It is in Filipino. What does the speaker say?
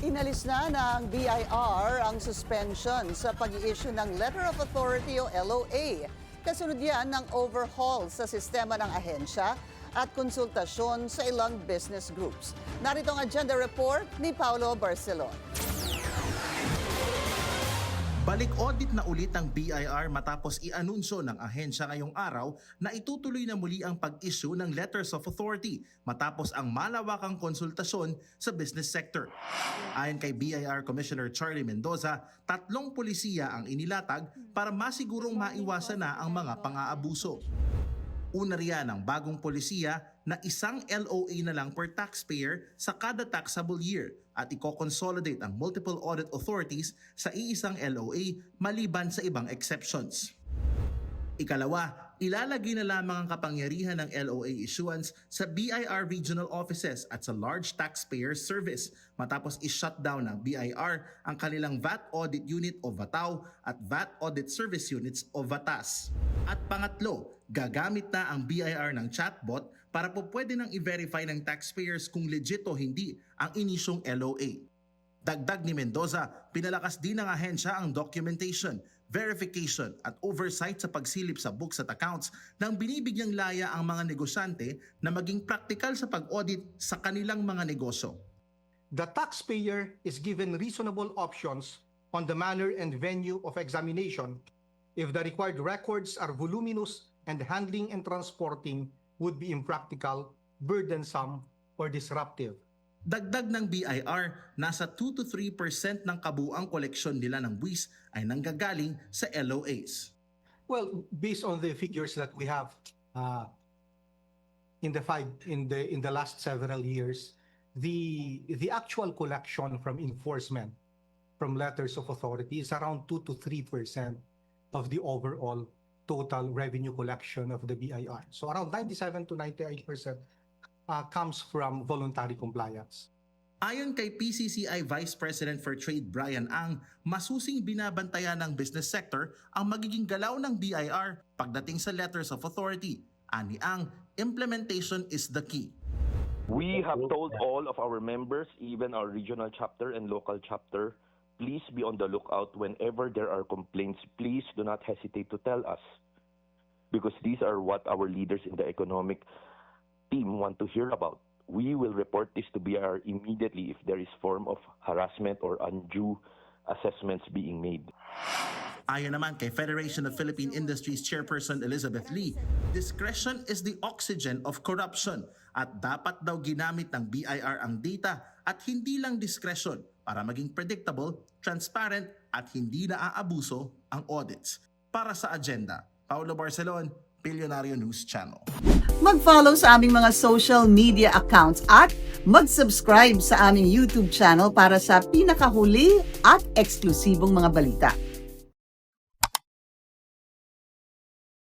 Inalis na ng BIR ang suspension sa pag-i-issue ng Letter of Authority o LOA. Kasunod yan ng overhaul sa sistema ng ahensya at konsultasyon sa ilang business groups. Narito ang agenda report ni Paulo Barcelon. Balik audit na ulit ang BIR matapos i-anunsyo ng ahensya ngayong araw na itutuloy na muli ang pag-issue ng Letters of Authority matapos ang malawakang konsultasyon sa business sector. Ayon kay BIR Commissioner Charlie Mendoza, 3 pulisiya ang inilatag para masigurong maiwasan na ang mga pang-aabuso. Una riyan ang bagong polisiya na isang LOA na lang per taxpayer sa kada taxable year at i-consolidate ang multiple audit authorities sa iisang LOA maliban sa ibang exceptions. Ikalawa, ilalagay na lamang ang kapangyarihan ng LOA issuance sa BIR regional offices at sa large taxpayer service matapos i-shutdown ng BIR ang kanilang VAT Audit Unit o VATAU at VAT Audit Service Units o VATAS. At pangatlo, gagamit na ang BIR ng chatbot para po pwede nang i-verify ng taxpayers kung legit o hindi ang inisyong LOA. Dagdag ni Mendoza, pinalakas din ng ahensya ang documentation, verification at oversight sa pagsilip sa books at accounts nang binibigyang laya ang mga negosyante na maging praktikal sa pag-audit sa kanilang mga negosyo. The taxpayer is given reasonable options on the manner and venue of examination if the required records are voluminous and handling and transporting would be impractical, burdensome, or disruptive. Dagdag ng BIR, nasa 2 to 3% ng kabuuang koleksyon nila ng buwis ay nanggagaling sa LOAs. Well, based on the figures that we have in the last several years, the actual collection from enforcement from letters of authority is around 2 to 3% of the overall total revenue collection of the BIR. So around 97 to 98% comes from voluntary compliance. Ayon kay PCCI Vice President for Trade Brian Ang, masusing binabantayan ng business sector ang magiging galaw ng BIR pagdating sa letters of authority. Ani Ang, implementation is the key. We have told all of our members, even our regional chapter and local chapter, please be on the lookout whenever there are complaints. Please do not hesitate to tell us, because these are what our leaders in the economic team want to hear about. We will report this to BIR immediately if there is form of harassment or undue assessments being made. Ayon naman kay Federation of Philippine Industries Chairperson Elizabeth Lee, discretion is the oxygen of corruption at dapat daw ginamit ng BIR ang data at hindi lang discretion para maging predictable, transparent at hindi naaabuso ang audits. Para sa agenda, Paulo Barcelon, Billionario News Channel. Mag-follow sa aming mga social media accounts at mag-subscribe sa aming YouTube channel para sa pinakahuli at eksklusibong mga balita.